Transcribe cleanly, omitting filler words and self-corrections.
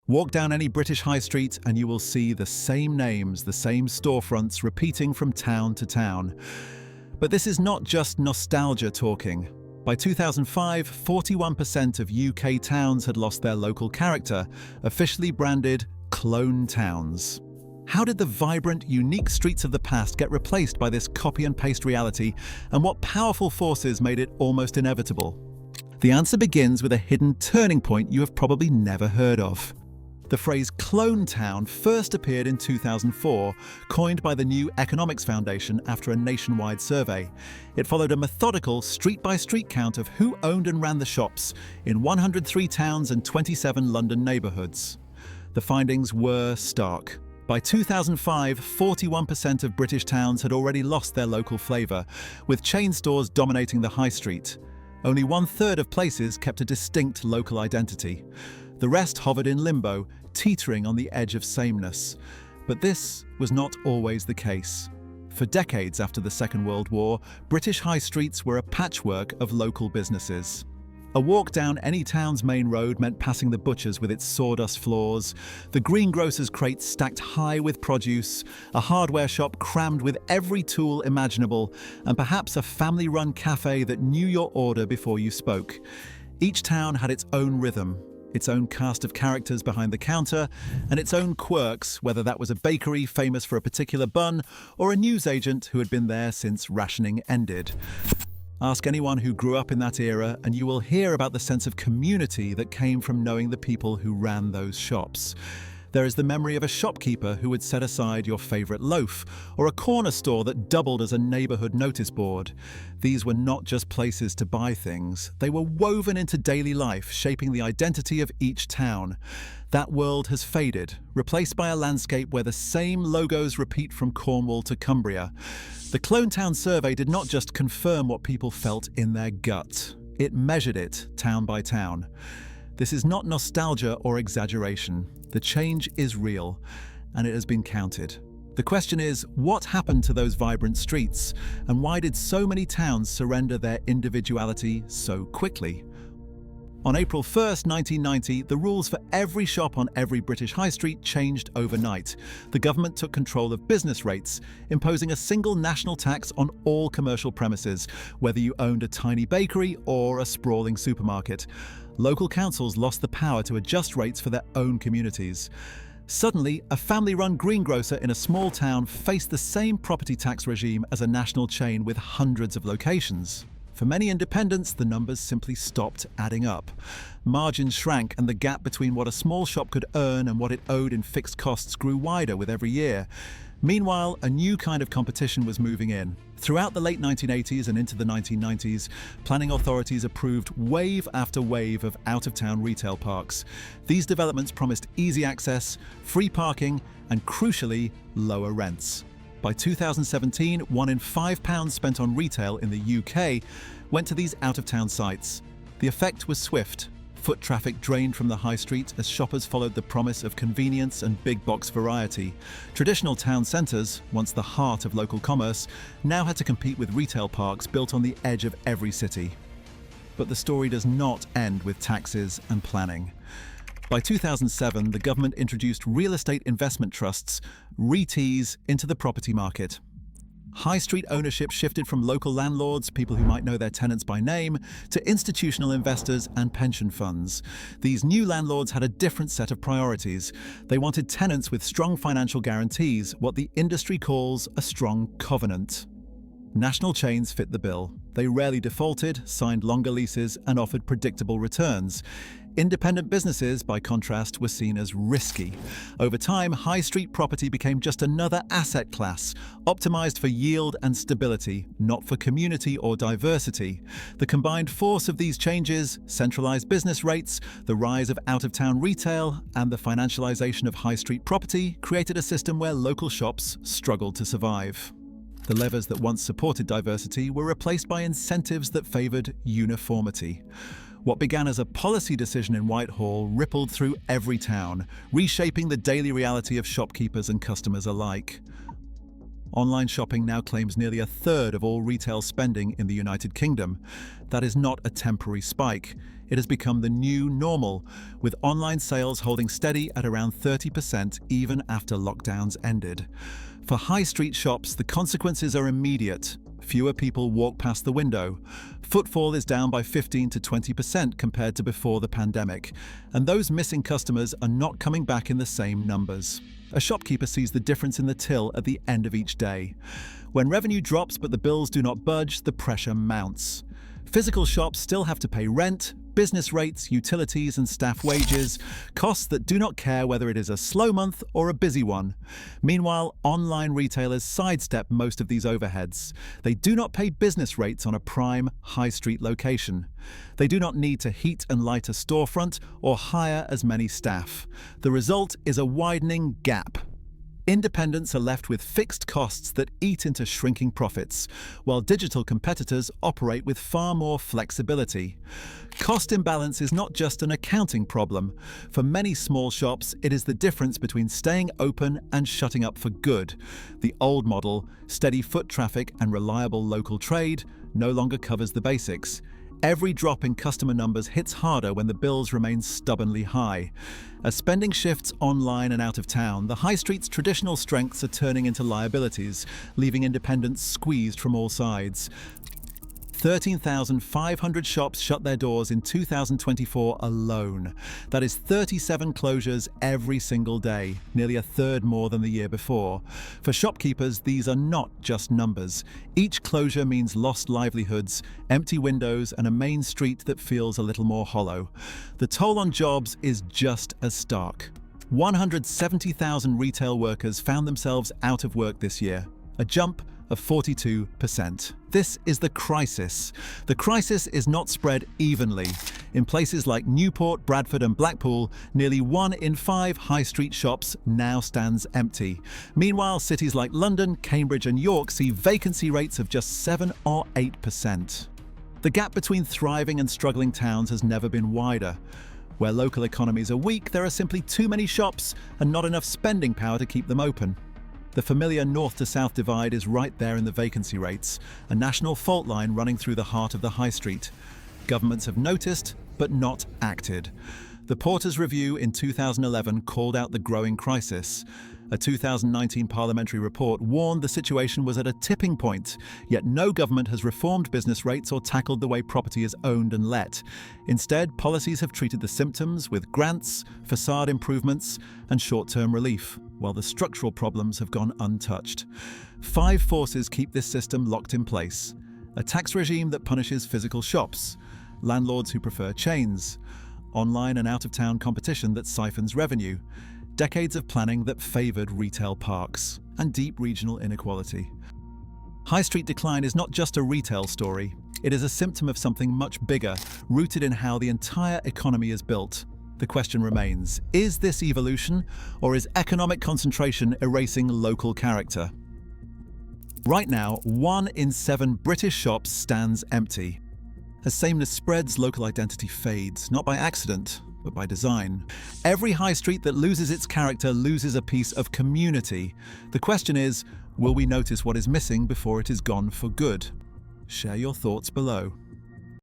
Walk down any British high street and you will see the same names, the same storefronts repeating from town to town. But this is not just nostalgia talking. By 2005, 41% of UK towns had lost their local character, officially branded clone towns. How did the vibrant, unique streets of the past get replaced by this copy-and-paste reality, and what powerful forces made it almost inevitable? The answer begins with a hidden turning point you have probably never heard of. The phrase clone town first appeared in 2004, coined by the New Economics Foundation after a nationwide survey. It followed a methodical street-by-street count of who owned and ran the shops in 103 towns and 27 London neighbourhoods. The findings were stark. By 2005, 41% of British towns had already lost their local flavour, with chain stores dominating the high street. Only 1/3 of places kept a distinct local identity. The rest hovered in limbo, teetering on the edge of sameness. But this was not always the case. For decades after the Second World War, British high streets were a patchwork of local businesses. A walk down any town's main road meant passing the butcher's with its sawdust floors, the greengrocer's crates stacked high with produce, a hardware shop crammed with every tool imaginable, and perhaps a family-run cafe that knew your order before you spoke. Each town had its own rhythm, its own cast of characters behind the counter, and its own quirks, whether that was a bakery famous for a particular bun or a newsagent who had been there since rationing ended. Ask anyone who grew up in that era and you will hear about the sense of community that came from knowing the people who ran those shops. There is the memory of a shopkeeper who would set aside your favourite loaf, or a corner store that doubled as a neighbourhood notice board. These were not just places to buy things, they were woven into daily life, shaping the identity of each town. That world has faded, replaced by a landscape where the same logos repeat from Cornwall to Cumbria. The Clone Town survey did not just confirm what people felt in their gut, it measured it town by town. This is not nostalgia or exaggeration. The change is real, and it has been counted. The question is, what happened to those vibrant streets, and why did so many towns surrender their individuality so quickly? On April 1st, 1990, the rules for every shop on every British high street changed overnight. The government took control of business rates, imposing a single national tax on all commercial premises, whether you owned a tiny bakery or a sprawling supermarket. Local councils lost the power to adjust rates for their own communities. Suddenly, a family-run greengrocer in a small town faced the same property tax regime as a national chain with hundreds of locations. For many independents, the numbers simply stopped adding up. Margins shrank and the gap between what a small shop could earn and what it owed in fixed costs grew wider with every year. Meanwhile, a new kind of competition was moving in. Throughout the late 1980s and into the 1990s, planning authorities approved wave after wave of out-of-town retail parks. These developments promised easy access, free parking, and crucially, lower rents. By 2017, £1 in £5 spent on retail in the UK went to these out-of-town sites. The effect was swift. Foot traffic drained from the high street as shoppers followed the promise of convenience and big-box variety. Traditional town centres, once the heart of local commerce, now had to compete with retail parks built on the edge of every city. But the story does not end with taxes and planning. By 2007, the government introduced real estate investment trusts, REITs, into the property market. High street ownership shifted from local landlords, people who might know their tenants by name, to institutional investors and pension funds. These new landlords had a different set of priorities. They wanted tenants with strong financial guarantees, what the industry calls a strong covenant. National chains fit the bill. They rarely defaulted, signed longer leases, and offered predictable returns. Independent businesses, by contrast, were seen as risky. Over time, high street property became just another asset class, optimized for yield and stability, not for community or diversity. The combined force of these changes, centralized business rates, the rise of out-of-town retail, and the financialisation of high street property, created a system where local shops struggled to survive. The levers that once supported diversity were replaced by incentives that favoured uniformity. What began as a policy decision in Whitehall rippled through every town, reshaping the daily reality of shopkeepers and customers alike. Online shopping now claims nearly 1/3 of all retail spending in the United Kingdom. That is not a temporary spike. It has become the new normal, with online sales holding steady at around 30% even after lockdowns ended. For high street shops, the consequences are immediate. Fewer people walk past the window. Footfall is down by 15 to 20% compared to before the pandemic, and those missing customers are not coming back in the same numbers. A shopkeeper sees the difference in the till at the end of each day. When revenue drops but the bills do not budge, the pressure mounts. Physical shops still have to pay rent, business rates, utilities and staff wages, costs that do not care whether it is a slow month or a busy one. Meanwhile, online retailers sidestep most of these overheads. They do not pay business rates on a prime high street location. They do not need to heat and light a storefront or hire as many staff. The result is a widening gap. Independents are left with fixed costs that eat into shrinking profits, while digital competitors operate with far more flexibility. Cost imbalance is not just an accounting problem. For many small shops, it is the difference between staying open and shutting up for good. The old model, steady foot traffic and reliable local trade, no longer covers the basics. Every drop in customer numbers hits harder when the bills remain stubbornly high. As spending shifts online and out of town, the high street's traditional strengths are turning into liabilities, leaving independents squeezed from all sides. 13,500 shops shut their doors in 2024 alone. That is 37 closures every single day, nearly a third more than the year before. For shopkeepers, these are not just numbers. Each closure means lost livelihoods, empty windows, and a main street that feels a little more hollow. The toll on jobs is just as stark. 170,000 retail workers found themselves out of work this year, a jump of 42%. This is the crisis. The crisis is not spread evenly. In places like Newport, Bradford and Blackpool, nearly 1 in 5 high street shops now stands empty. Meanwhile, cities like London, Cambridge and York see vacancy rates of just 7 or 8%. The gap between thriving and struggling towns has never been wider. Where local economies are weak, there are simply too many shops and not enough spending power to keep them open. The familiar north to south divide is right there in the vacancy rates, a national fault line running through the heart of the high street. Governments have noticed, but not acted. The Porter's Review in 2011 called out the growing crisis. A 2019 parliamentary report warned the situation was at a tipping point, yet no government has reformed business rates or tackled the way property is owned and let. Instead, policies have treated the symptoms with grants, facade improvements, and short-term relief, while the structural problems have gone untouched. 5 forces keep this system locked in place: a tax regime that punishes physical shops, landlords who prefer chains, online and out-of-town competition that siphons revenue, decades of planning that favoured retail parks, and deep regional inequality. High street decline is not just a retail story. It is a symptom of something much bigger, rooted in how the entire economy is built. The question remains, is this evolution, or is economic concentration erasing local character? Right now, 1 in 7 British shops stands empty. As sameness spreads, local identity fades, not by accident, but by design. Every high street that loses its character loses a piece of community. The question is, will we notice what is missing before it is gone for good? Share your thoughts below.